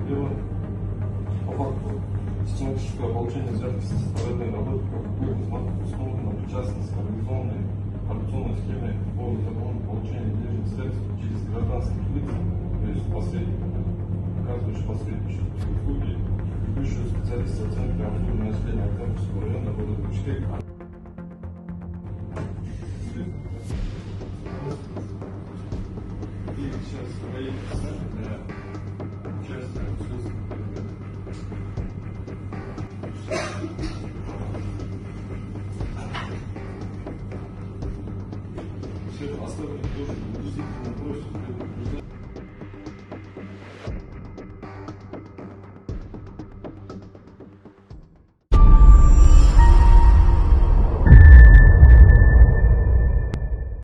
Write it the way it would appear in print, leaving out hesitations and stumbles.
дела по факту систематического получения взятки со стороны работников установлена причастность к организованной коррупционной схеме по незаконному получению денежных средств через гражданских лиц, то есть посредников, оказывающих посреднические услуги, ведущие специалисты Центра обслуживания населения Октябрьского района города Бишкека. И сейчас поедем для